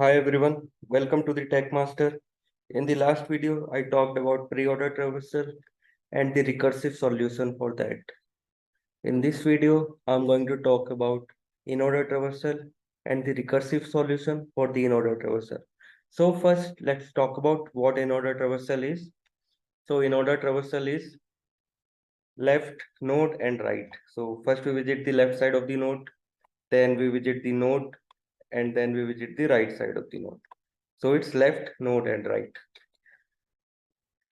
Hi everyone, welcome to the Tech Master. In the last video, I talked about pre-order traversal and the recursive solution for that. In this video, I'm going to talk about in-order traversal and the recursive solution for the in-order traversal. So first, let's talk about what in-order traversal is. So in-order traversal is left node and right. So first we visit the left side of the node, then we visit the node, and then we visit the right side of the node. So it's left node and right.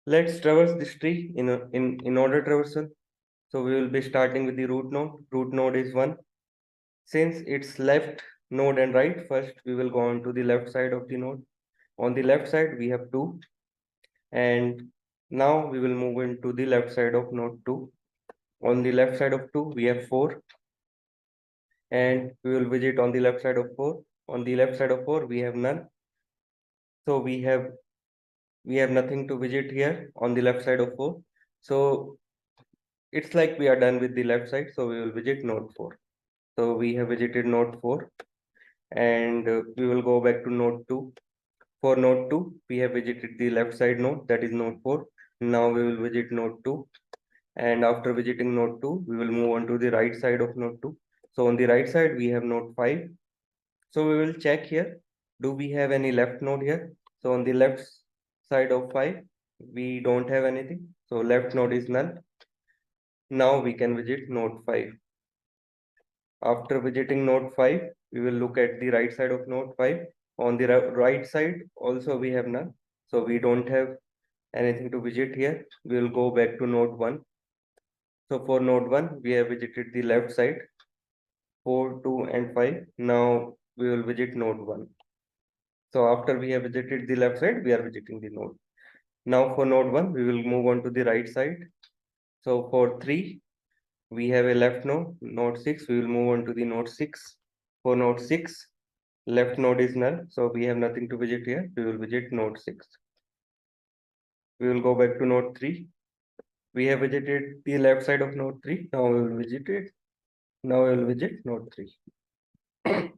Let's traverse this tree in order traversal. So we will be starting with the root node. Root node is 1. Since it's left node and right, first we will go on to the left side of the node. On the left side, we have 2. And now we will move into the left side of node 2. On the left side of 2, we have 4. And we will visit on the left side of 4. On the left side of 4, we have none. So we have nothing to visit here on the left side of 4. So it's like we are done with the left side, so we will visit node 4. So we have visited node 4 and we will go back to node 2. For node 2, we have visited the left side node, that is node 4. Now we will visit node 2, and after visiting node 2, we will move on to the right side of node 2. So on the right side, we have node 5. So we will check here, do we have any left node here? So on the left side of 5, we don't have anything. So left node is null. Now we can visit node 5. After visiting node 5, we will look at the right side of node 5. On the right side, also we have none. So we don't have anything to visit here. We will go back to node 1. So for node 1, we have visited the left side, 4, 2, and 5. Now we will visit node 1. So after we have visited the left side, we are visiting the node. Now for node 1, we will move on to the right side. So for 3, we have a left node, node 6. We will move on to the node 6. For node 6, left node is null, so we have nothing to visit here. We will visit node 6. We will go back to node 3. We have visited the left side of node 3. Now we will visit it. Now we will visit node 3.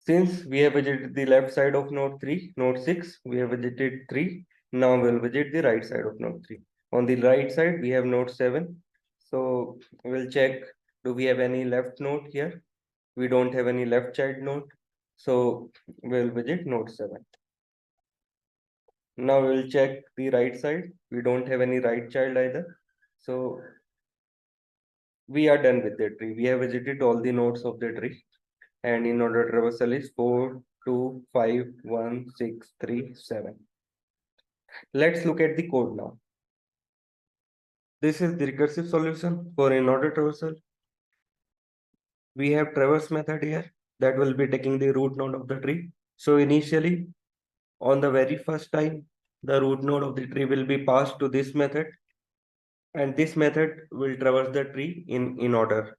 Since we have visited the left side of node 3, node 6, we have visited 3. Now we will visit the right side of node 3. On the right side, we have node 7. So we will check, do we have any left node here? We don't have any left child node. So we will visit node 7. Now we will check the right side. We don't have any right child either. So we are done with the tree. We have visited all the nodes of the tree. And in-order traversal is 4, 2, 5, 1, 6, 3, 7. Let's look at the code now. This is the recursive solution for in-order traversal. We have traverse method here that will be taking the root node of the tree. So initially, on the very first time, the root node of the tree will be passed to this method, and this method will traverse the tree in order.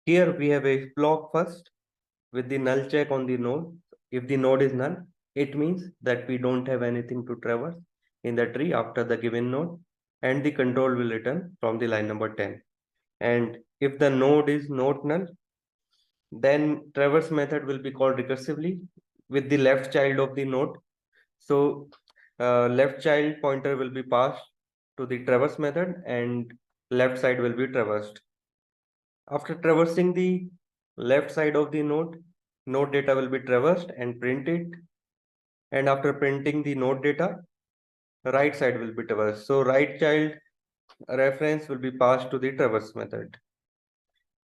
Here we have a block first with the null check on the node. If the node is null, it means that we don't have anything to traverse in the tree after the given node, and the control will return from the line number 10. And if the node is not null, then traverse method will be called recursively with the left child of the node. So left child pointer will be passed to the traverse method and left side will be traversed. After traversing the left side of the node, node data will be traversed and printed. And after printing the node data, right side will be traversed. So right child reference will be passed to the traverse method.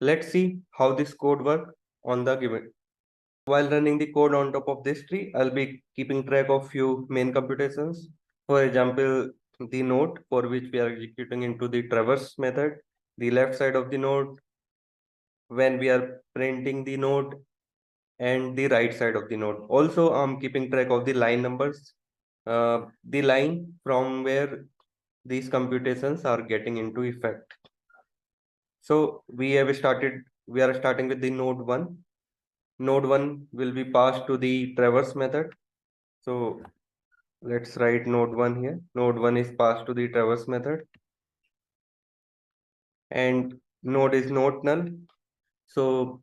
Let's see how this code works on the given. While running the code on top of this tree, I'll be keeping track of few main computations. For example, the node for which we are executing into the traverse method, the left side of the node, when we are printing the node, and the right side of the node. Also, I'm keeping track of the line numbers, the line from where these computations are getting into effect. So we are starting with the node 1. Node 1 will be passed to the traverse method. So let's write node 1 here. Node 1 is passed to the traverse method. And node is not null. So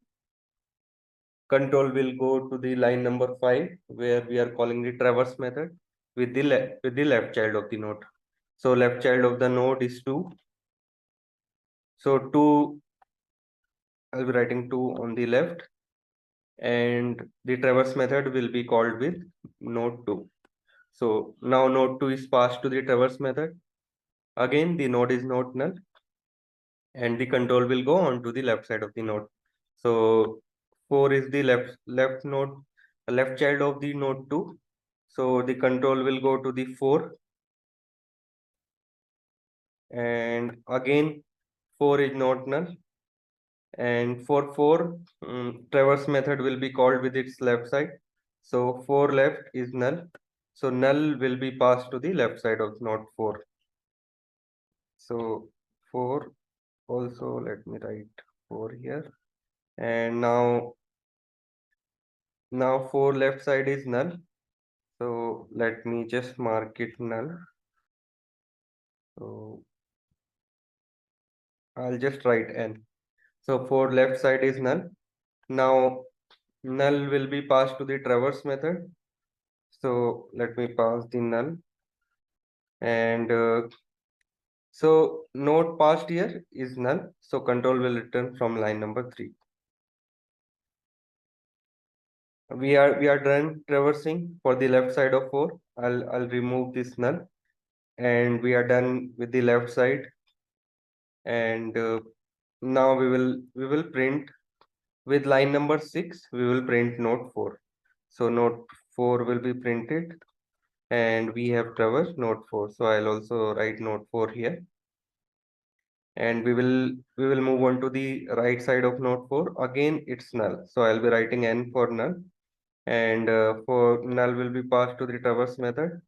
control will go to the line number 5 where we are calling the traverse method with the left child of the node. So left child of the node is 2. So 2, I'll be writing 2 on the left, and the traverse method will be called with node 2. So now node 2 is passed to the traverse method. Again, the node is not null, and the control will go on to the left side of the node. So 4 is the left node, left child of the node 2. So the control will go to the 4, and again 4 is not null, and for 4 traverse method will be called with its left side. So 4 left is null, so null will be passed to the left side of node 4. So 4 also, let me write 4 here, and now 4 left side is null, so let me just mark it null. So I'll just write n. So 4 left side is null. Now null will be passed to the traverse method. So let me pass the null, and so node passed here is null. So control will return from line number 3. We are done traversing for the left side of 4. I'll remove this null, and we are done with the left side. And now we will print with line number 6. We will print node 4. So node 4 will be printed, and we have traversed node 4. So I'll also write node 4 here, and we will move on to the right side of node 4. Again, it's null. So I'll be writing n for null, and for null will be passed to the traverse method.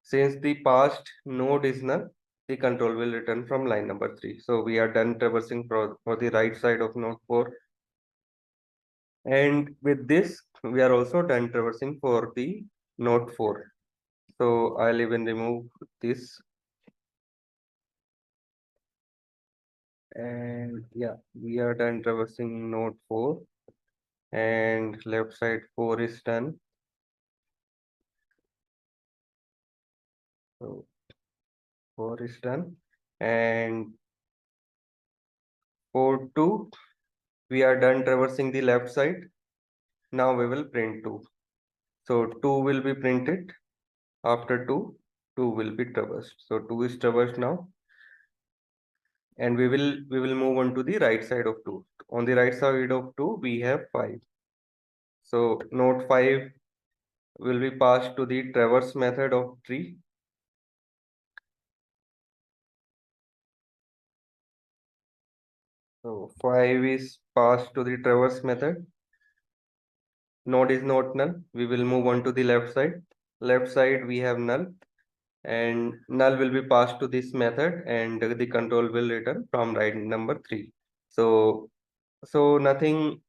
Since the past node is null, the control will return from line number 3. So we are done traversing for the right side of node 4. And with this, we are also done traversing for the node 4. So I'll even remove this. And yeah, we are done traversing node 4, and left side 4 is done. So 4 is done. And for 2, we are done traversing the left side. Now we will print 2. So 2 will be printed. After 2, 2 will be traversed. So 2 is traversed now. And we will move on to the right side of 2. On the right side of 2, we have 5. So node 5 will be passed to the traverse method of tree. So 5 is passed to the traverse method. Node is not null. We will move on to the left side. Left side we have null, and null will be passed to this method, and the control will return from line number 3. So nothing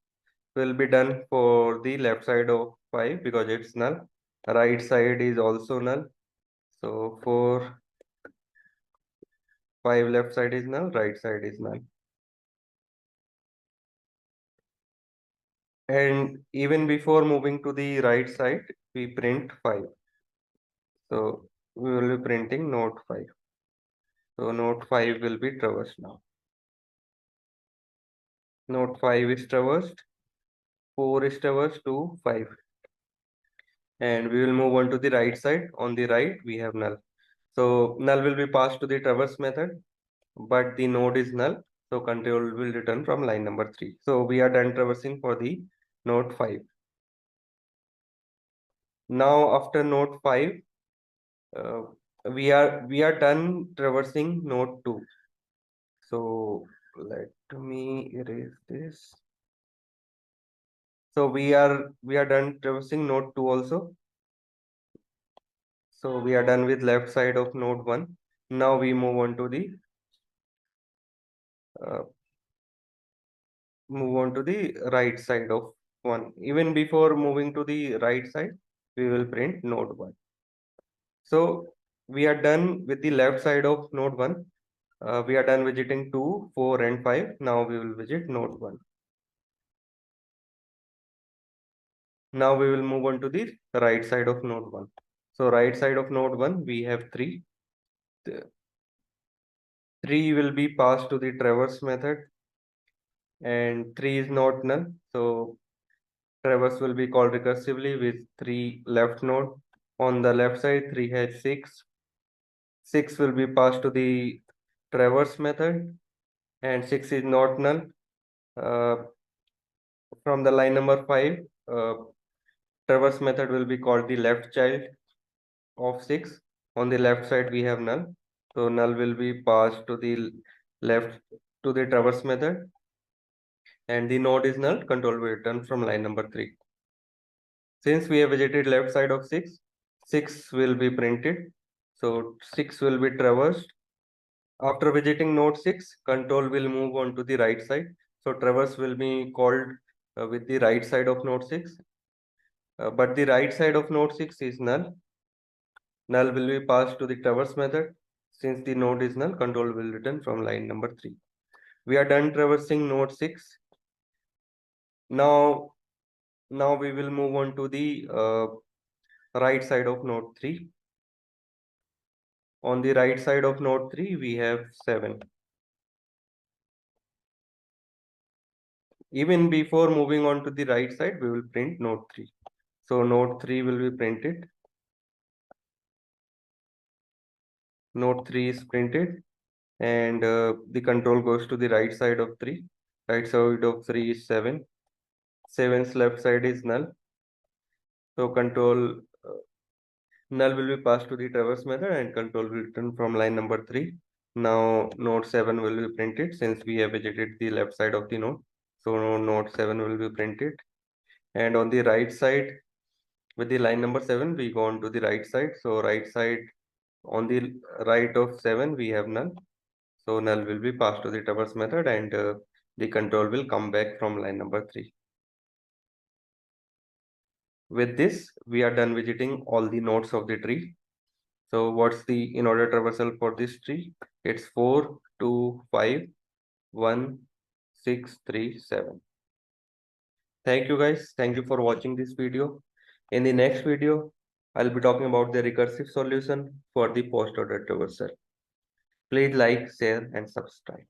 will be done for the left side of 5 because it's null. Right side is also null. So for 5 left side is null, right side is null. And even before moving to the right side, we print 5. So we will be printing node 5. So node 5 will be traversed now. Node 5 is traversed, 4 is traversed to 5. And we will move on to the right side. On the right, we have null. So null will be passed to the traverse method, but the node is null. So control will return from line number 3. So we are done traversing for the node 5. Now after node 5, uh, we are done traversing node 2. So let me erase this. So we are done traversing node 2 also. So we are done with left side of node 1. Now we move on to the uh, right side of 1. Even before moving to the right side, we will print node 1. So we are done with the left side of node 1. We are done visiting 2, 4, and 5. Now we will visit node 1. Now we will move on to the right side of node 1. So right side of node 1, we have 3. The 3 will be passed to the traverse method, and 3 is not null. So traverse will be called recursively with 3 left node. On the left side, 3 has 6. 6 will be passed to the traverse method, and 6 is not null. Uh, from the line number 5, uh, traverse method will be called the left child of 6. On the left side, we have null. So null will be passed to the left to the traverse method, and the node is null. Control will return from line number 3. Since we have visited left side of 6, 6 will be printed. So 6 will be traversed. After visiting node 6, control will move on to the right side. So traverse will be called with the right side of node 6. But the right side of node 6 is null. Null will be passed to the traverse method. Since the node is null, control will return from line number 3. We are done traversing node 6. Now, now we will move on to the right side of node 3. On the right side of node 3, we have 7. Even before moving on to the right side, we will print node 3. So node 3 will be printed. Node 3 is printed, and the control goes to the right side of 3. Right side of 3 is 7. 7's left side is null. So control null will be passed to the traverse method, and control will return from line number 3. Now node 7 will be printed since we have visited the left side of the node. So node 7 will be printed. And on the right side, with the line number 7, we go on to the right side. So right side, on the right of 7, we have null. So null will be passed to the traverse method, and the control will come back from line number 3. With this, we are done visiting all the nodes of the tree. So what's the in-order traversal for this tree? It's 4, 2, 5, 1, 6, 3, 7. Thank you guys. Thank you for watching this video. In the next video, I'll be talking about the recursive solution for the post-order traversal. Please like, share, and subscribe.